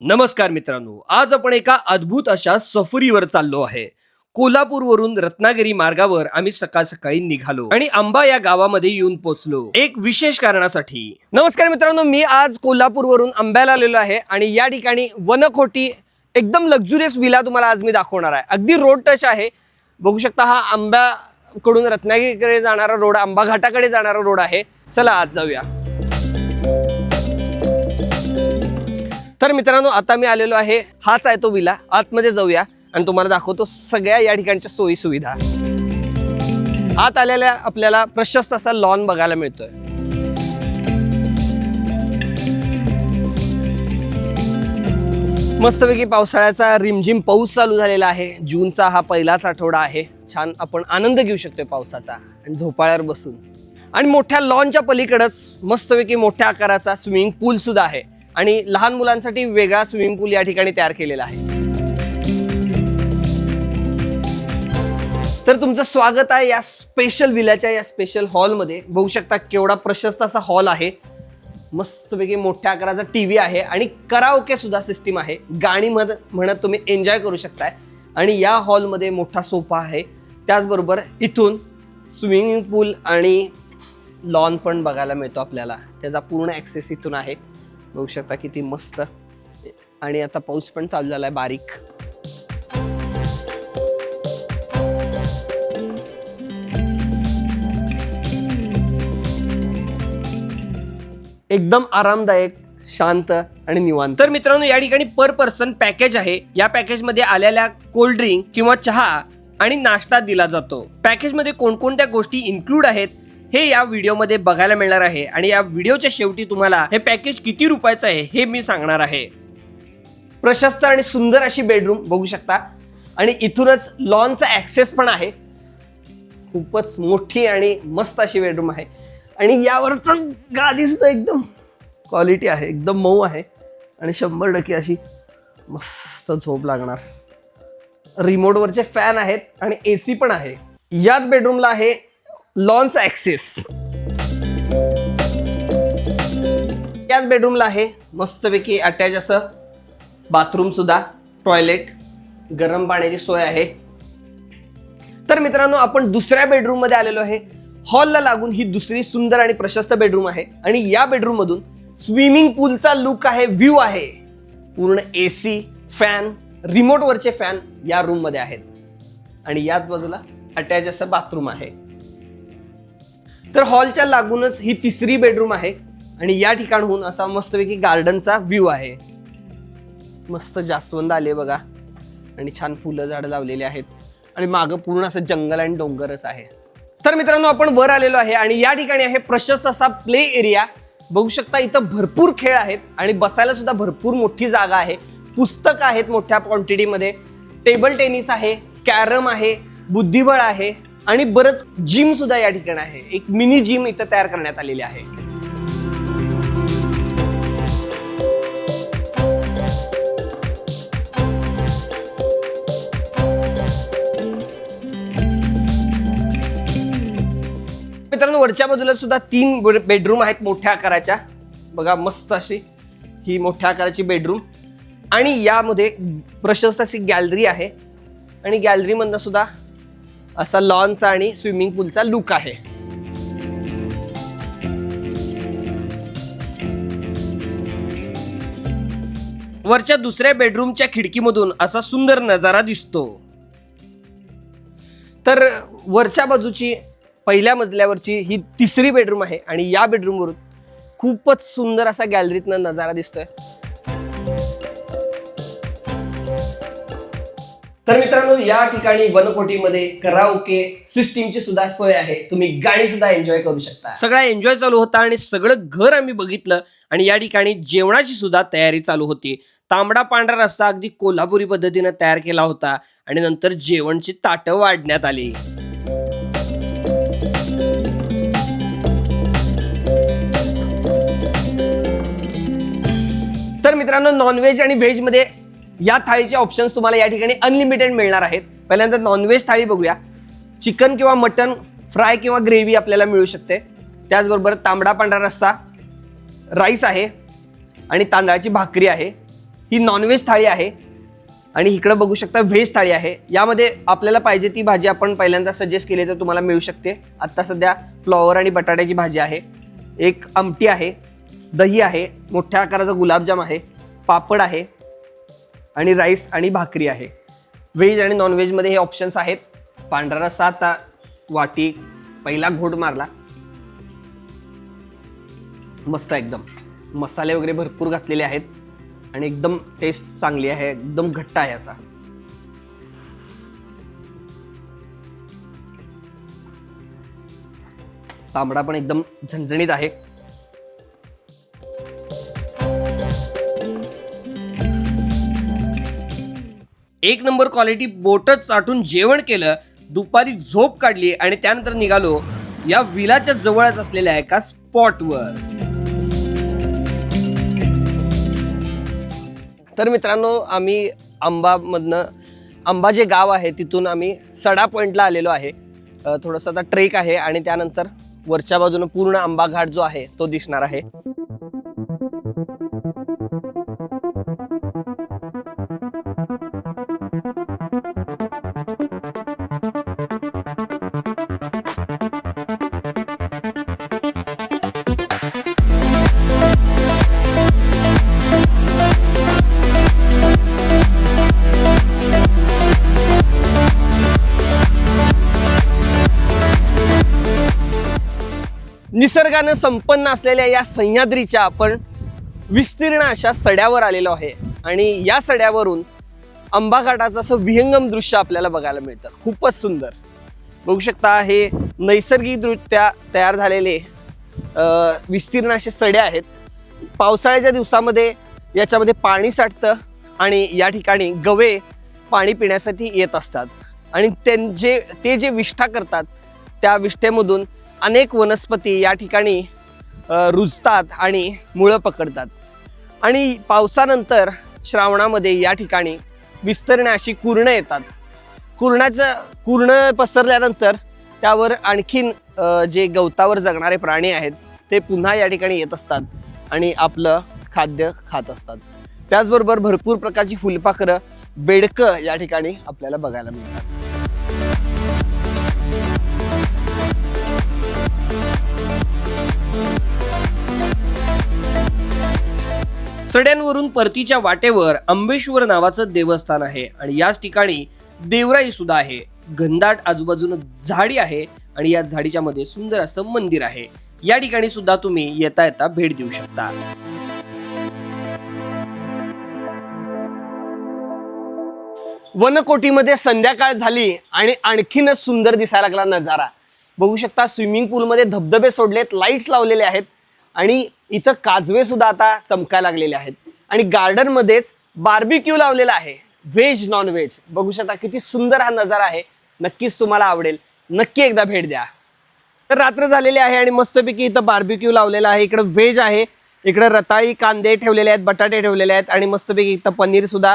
नमस्कार मित्रांनो, आज आपण एका अद्भुत अशा सफरीवर चाललो आहे. कोल्हापूरवरून रत्नागिरी मार्गावर आम्ही सकाळ सकाळी निघालो आणि अंबा या गावामध्ये येऊन पोहोचलो एक विशेष कारणासाठी. नमस्कार मित्रांनो, मी आज कोल्हापूरवरून अंब्याला आलेलो आहे आणि या ठिकाणी वनखोटी एकदम लक्झुरियस विला तुम्हाला आज मी दाखवणार आहे. अगदी रोड टच आहे. बघू शकता हा अंब्याकडून रत्नागिरीकडे जाणारा रोड, अंबा घाटाकडे जाणारा रोड आहे. चला आज जाऊया. तर मित्रांनो, आता मी आलेलो आहे, हाच आहे तो विला. आतमध्ये जाऊया आणि तुम्हाला दाखवतो सगळ्या या ठिकाणच्या सोयी सुविधा. आत आलेल्या आपल्याला प्रशस्त असा लॉन बघायला मिळतोय. मस्तपैकी पावसाळ्याचा रिमझिम पाऊस चालू झालेला आहे. जूनचा हा पहिलाच आठवडा आहे. छान आपण आनंद घेऊ शकतोय पावसाचा आणि झोपाळ्यावर बसून. आणि मोठ्या लॉनच्या पलीकडेच मस्तपैकी मोठ्या आकाराचा स्विमिंग पूल सुद्धा आहे आणि लहान मुलांसाठी वेगळा स्विमिंग पूल या ठिकाणी तयार केलेला आहे. तर तुमचं स्वागत आहे या स्पेशल विल्याच्या या स्पेशल हॉलमध्ये. बघू शकता केवढा प्रशस्त असा हॉल आहे. मस्तपैकी मोठ्या आकाराचा टीव्ही आहे आणि कराओके सुद्धा सिस्टीम आहे. गाणी म्हणत तुम्ही एन्जॉय करू शकताय. आणि या हॉलमध्ये मोठा सोफा आहे. त्याचबरोबर इथून स्विमिंग पूल आणि लॉन पण बघायला मिळतो आपल्याला. त्याचा पूर्ण ॲक्सेस इथून आहे. बघू शकता किती मस्त. आणि आता पाऊस पण चालू झालाय बारीक. एकदम आरामदायक, शांत आणि निवांत. तर मित्रांनो, या ठिकाणी पर पर्सन पॅकेज आहे. या पॅकेज मध्ये आलेल्या कोल्ड ड्रिंक किंवा चहा आणि नाश्ता दिला जातो. पॅकेज मध्ये कोणकोणत्या गोष्टी इन्क्लूड आहेत हे या व्हिडिओमध्ये बघायला मिळणार आहे. आणि या व्हिडिओच्या शेवटी तुम्हाला हे पॅकेज किती रुपयाचं आहे हे मी सांगणार आहे. प्रशस्त आणि सुंदर अशी बेडरूम बघू शकता आणि इथूनच लॉनचा ऍक्सेस पण आहे. खूपच मोठी आणि मस्त अशी बेडरूम आहे. आणि यावरचं गादी सुद्धा एकदम क्वालिटी आहे, एकदम मऊ आहे आणि 100% अशी मस्त झोप लागणार. रिमोटवरचे फॅन आहेत आणि AC पण आहे. याच बेडरूमला आहे लॉनचा ऍक्सेस. याच बेडरूमला आहे मस्तपैकी अटॅच असं बाथरूम सुद्धा, टॉयलेट, गरम पाण्याची सोय आहे. तर मित्रांनो, आपण दुसऱ्या बेडरूम मध्ये आलेलो आहे. हॉलला लागून ही दुसरी सुंदर आणि प्रशस्त बेडरूम आहे. आणि या बेडरूम मधून स्विमिंग पूलचा लुक आहे, व्ह्यू आहे. पूर्ण AC, फॅन, रिमोटवरचे फॅन या रूम मध्ये आहेत. आणि याच बाजूला अटॅच असं बाथरूम आहे. तर हॉलच्या लागूनच ही तिसरी बेडरूम आहे. आणि या ठिकाणहून असा मस्तपैकी गार्डनचा व्ह्यू आहे. मस्त जास्वंद आले बघा आणि छान फुलं झाडं लावलेली आहेत. आणि मागं पूर्ण असं जंगल आणि डोंगरच आहे. तर मित्रांनो, आपण वर आलेलो आहे आणि या ठिकाणी आहे प्रशस्त असा प्ले एरिया. बघू शकता इथं भरपूर खेळ आहेत आणि बसायला सुद्धा भरपूर मोठी जागा आहे. पुस्तकं आहेत मोठ्या क्वांटिटीमध्ये. टेबल टेनिस आहे, कॅरम आहे, बुद्धिबळ आहे आणि बरंच जिम सुद्धा या ठिकाणी आहे. एक मिनी जिम इथं तयार करण्यात आलेली आहे. मित्रांनो, वरच्या बाजूला सुद्धा 3 बेडरूम आहेत मोठ्या आकाराच्या. बघा मस्त अशी ही मोठ्या आकाराची बेडरूम. आणि यामध्ये प्रशस्त अशी गॅलरी आहे. आणि गॅलरीमधनं सुद्धा असा लॉनचा आणि स्विमिंग पूलचा लुक आहे. वरच्या दुसऱ्या बेडरूमच्या खिडकीमधून असा सुंदर नजारा दिसतो. तर वरच्या बाजूची पहिल्या मजल्यावरची ही तिसरी बेडरूम आहे. आणि या बेडरूमवरून खूपच सुंदर असा गॅलरीतनं नजारा दिसतोय. तर मित्रांनो, या ठिकाणी वनकोटीमध्ये कराओके सिस्टीमची सुद्धा सोय आहे. तुम्ही गाणी सुद्धा एन्जॉय करू शकता. सगळा एन्जॉय चालू होता आणि सगळं घर आम्ही बघितलं. आणि या ठिकाणी जेवणाची सुद्धा तयारी चालू होती. तांबडा पांढरा रस्सा अगदी कोल्हापुरी पद्धतीने तयार केला होता आणि नंतर जेवणची ताटं वाढण्यात आली. तर मित्रांनो, नॉनव्हेज आणि व्हेज मध्ये या थाळीचे ऑप्शन्स तुम्हाला या ठिकाणी अनलिमिटेड मिळणार आहेत. पहिल्यांदा नॉनव्हेज थाळी बघूया. चिकन किंवा मटन फ्राय किंवा ग्रेव्ही आपल्याला मिळू शकते. त्याचबरोबर तांबडा पांढरा रस्सा, राईस आहे आणि तांदळाची भाकरी आहे. ही नॉनव्हेज थाळी आहे आणि इकडे बघू शकता व्हेज थाळी आहे. यामध्ये आपल्याला पाहिजे ती भाजी आपण पहिल्यांदा सजेस्ट केली तर तुम्हाला मिळू शकते. आता सध्या फ्लॉवर आणि बटाट्याची भाजी आहे, एक आमटी आहे, दही आहे, मोठ्या आकाराचा गुलाबजाम आहे, पापड आहे आणि राईस आणि भाकरी आहे. व्हेज आणि नॉनव्हेजमध्ये हे ऑप्शन्स आहेत. पांढरा रस्सा आता वाटी पहिला घोट मारला, मस्त एकदम मसाले वगैरे भरपूर घातलेले आहेत आणि एकदम टेस्ट चांगली आहे, एकदम घट्ट आहे असा. तांबडा पण एकदम झणझणीत आहे. एक नंबर क्वालिटी. बोटच चाटून जेवण केलं, दुपारी झोप काढली आणि त्यानंतर निघालो या विलाच्या जवळच असलेल्या एका स्पॉटवर. तर मित्रांनो, आम्ही आंबा जे गाव आहे तिथून आम्ही सडा पॉइंटला आलेलो आहे. थोडंसं आता ट्रेक आहे आणि त्यानंतर वरच्या बाजूने पूर्ण आंबा घाट जो आहे तो दिसणार आहे. निसर्गानं संपन्न असलेल्या या सह्याद्रीच्या आपण विस्तीर्ण अशा सड्यावर आलेलो आहे आणि या सड्यावरून आंबा घाटाचं असं विहंगम दृश्य आपल्याला बघायला मिळतं. खूपच सुंदर बघू शकता. हे नैसर्गिकरित्या तयार झालेले विस्तीर्ण असे सडे आहेत. पावसाळ्याच्या दिवसामध्ये याच्यामध्ये पाणी साठतं आणि या ठिकाणी गवे पाणी पिण्यासाठी येत असतात आणि ते जे विष्ठा करतात त्या विष्ठेमधून अनेक वनस्पती या ठिकाणी रुजतात आणि मुळं पकडतात आणि पावसानंतर श्रावणामध्ये या ठिकाणी विस्तीर्ण अशी कुरणं येतात. कुरणं पसरल्यानंतर त्यावर आणखीन जे गवतावर जगणारे प्राणी आहेत ते पुन्हा या ठिकाणी येत असतात आणि आपलं खाद्य खात असतात. त्याचबरोबर भरपूर प्रकारची फुलपाखरं, बेडकं या ठिकाणी आपल्याला बघायला मिळतात. सड्यांवरून परतीच्या वाटेवर अंबेश्वर नावाचं देवस्थान आहे आणि याच ठिकाणी देवराई सुद्धा आहे. घनदाट आजूबाजून झाडी आहे आणि या झाडीच्या मध्ये सुंदर असं मंदिर आहे. या ठिकाणी सुद्धा तुम्ही येता येता भेट देऊ शकता. वनकोटीमध्ये संध्याकाळ झाली आणि आणखीनच सुंदर दिसायला लागला नजारा. बघू शकता स्विमिंग पूलमध्ये धबधबे सोडलेत, लाईट्स लावलेले आहेत आणि इथं काजवे सुद्धा आता चमकायला लागलेले आहेत आणि गार्डन मध्येच बार्बिक्यू लावलेला आहे, व्हेज नॉन व्हेज. बघू शकता किती सुंदर हा नजारा आहे. नक्कीच तुम्हाला आवडेल, नक्की एकदा भेट द्या. तर रात्र झालेली आहे आणि मस्तपैकी इथं बार्बिक्यू लावलेला आहे. इकडे व्हेज आहे, इकडे रताळी कांदे ठेवलेले आहेत, बटाटे ठेवलेले आहेत आणि मस्तपैकी इथं पनीर सुद्धा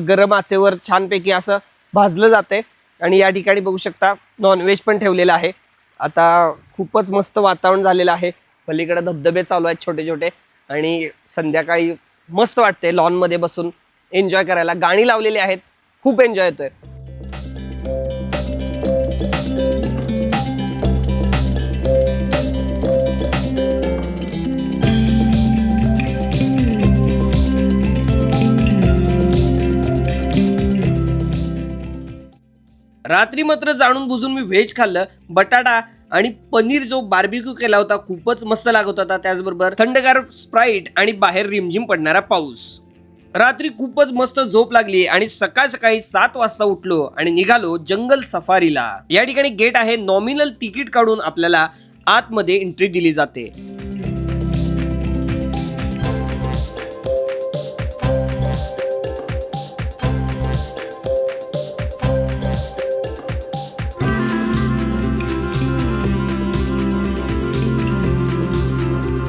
गरम आचेवर छानपैकी असं भाजलं जाते आणि या ठिकाणी बघू शकता नॉनव्हेज पण ठेवलेलं आहे. आता खूपच मस्त वातावरण झालेलं आहे. पलीकडे धबधबे चालू आहेत छोटे छोटे आणि संध्याकाळी मस्त वाटते लॉन मध्ये बसून एन्जॉय करायला. गाणी लावलेली आहेत, खूप एन्जॉय येतोय. रात्री मात्र जाणून बुजून मी व्हेज खाल्लं. बटाटा आणि पनीर जो बार्बिक्यू केला होता खूपच मस्त लागत होता. त्याचबरोबर थंडगार स्प्राईट आणि बाहेर रिमझिम पडणारा पाऊस. रात्री खूपच मस्त झोप लागली आणि सकाळी 7 वाजता उठलो आणि निघालो जंगल सफारीला. या ठिकाणी गेट आहे, नॉमिनल तिकीट काढून आपल्याला आतमध्ये एंट्री दिली जाते.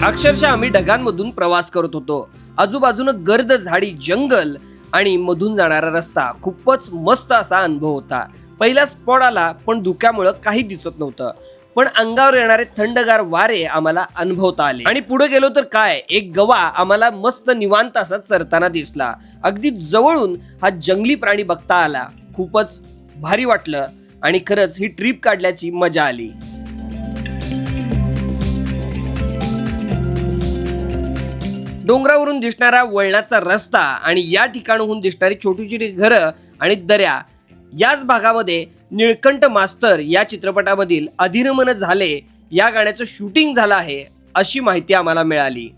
अक्षरशः आम्ही ढगांमधून प्रवास करत होतो. आजूबाजूनं गर्द झाडी, जंगल आणि मधून जाणारा रस्ता खूपच मस्त असा अनुभव होता. पहिला स्पॉट आला पण धुक्यामुळं काही दिसत नव्हतं, पण अंगावर येणारे थंडगार वारे आम्हाला अनुभवता आले. आणि पुढे गेलो तर काय, एक गवा आम्हाला मस्त निवांत असा चरताना दिसला. अगदी जवळून हा जंगली प्राणी बघता आला. खूपच भारी वाटलं आणि खरंच ही ट्रिप काढल्याची मजा आली. डोंगरावरून दिसणारा वळणाचा रस्ता आणि या ठिकाणाहून दिसणारी छोटी छोटी घरं आणि दऱ्या, याच भागामध्ये निळकंठ मास्तर या चित्रपटामधील अधिरमन झाले या गाण्याचं शूटिंग झालं आहे अशी माहिती आम्हाला मिळाली.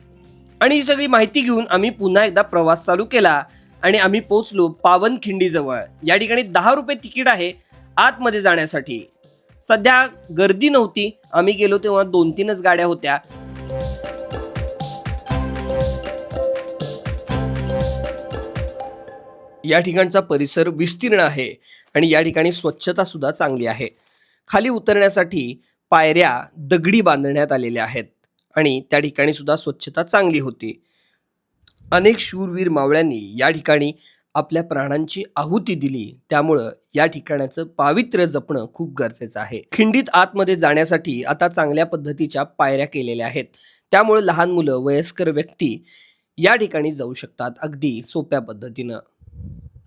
आणि ही सगळी माहिती घेऊन आम्ही पुन्हा एकदा प्रवास चालू केला आणि आम्ही पोहोचलो पावनखिंडी जवळ. या ठिकाणी 10 रुपये तिकीट आहे आतमध्ये जाण्यासाठी. सध्या गर्दी नव्हती, आम्ही गेलो तेव्हा 2-3च गाड्या होत्या. या ठिकाणचा परिसर विस्तीर्ण आहे आणि या ठिकाणी स्वच्छता सुद्धा चांगली आहे. खाली उतरण्यासाठी पायऱ्या दगडी बांधण्यात आलेल्या आहेत आणि त्या ठिकाणी सुद्धा स्वच्छता चांगली होती. अनेक शूरवीर मावळ्यांनी या ठिकाणी आपल्या प्राणांची आहुती दिली, त्यामुळं या ठिकाणाचं पावित्र्य जपणं खूप गरजेचं आहे. खिंडीत आतमध्ये जाण्यासाठी आता चांगल्या पद्धतीच्या पायऱ्या केलेल्या आहेत, त्यामुळे लहान मुलं, वयस्कर व्यक्ती या ठिकाणी जाऊ शकतात अगदी सोप्या पद्धतीनं.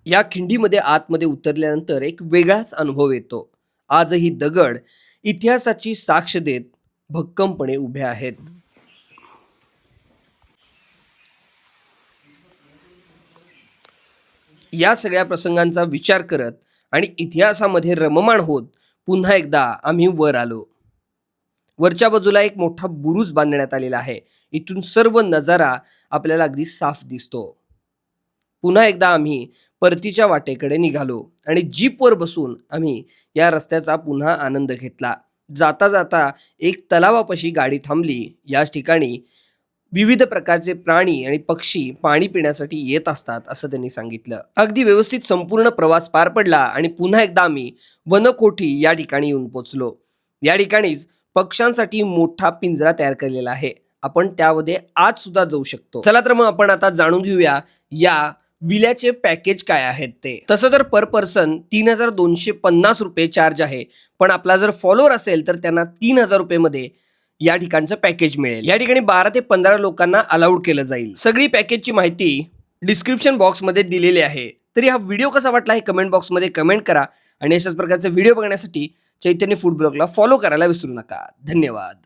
या खिंडीमध्ये आतमध्ये उतरल्यानंतर एक वेगळाच अनुभव येतो. आजही दगड इतिहासाची साक्ष देत भक्कमपणे उभे आहेत. या सगळ्या प्रसंगांचा विचार करत आणि इतिहासामध्ये रममाण होत पुन्हा एकदा आम्ही वर आलो. वरच्या बाजूला एक मोठा बुरुज बांधण्यात आलेला आहे. इथून सर्व नजारा आपल्याला अगदी साफ दिसतो. पुन्हा एकदा आम्ही परतीच्या वाटेकडे निघालो आणि जीपवर बसून आम्ही या रस्त्याचा पुन्हा आनंद घेतला. जाता जाता एक तलावापाशी गाडी थांबली. याच ठिकाणी विविध प्रकारचे प्राणी आणि पक्षी पाणी पिण्यासाठी येत असतात असं त्यांनी सांगितलं. अगदी व्यवस्थित संपूर्ण प्रवास पार पडला आणि पुन्हा एकदा आम्ही वनकोठी या ठिकाणी येऊन पोचलो. या ठिकाणीच पक्ष्यांसाठी मोठा पिंजरा तयार केलेला आहे. आपण त्यामध्ये आज सुद्धा जाऊ शकतो. चला तर मग आपण आता जाणून घेऊया या विल्याचे पॅकेज काय आहेत ते. तसं तर पर पर्सन 3250 रुपये चार्ज आहे, पण आपला जर फॉलोअर असेल तर त्यांना 3000 रुपये मध्ये या ठिकाणचं पॅकेज मिळेल. या ठिकाणी 12 ते 15 लोकांना अलाउड केलं जाईल. सगळी पॅकेजची माहिती डिस्क्रिप्शन बॉक्समध्ये दिलेली आहे. तरी हा व्हिडिओ कसा वाटला हे कमेंट बॉक्समध्ये कमेंट करा आणि अशाच प्रकारचे व्हिडिओ बघण्यासाठी चैतन्य फूड ब्लॉगला फॉलो करायला विसरू नका. धन्यवाद.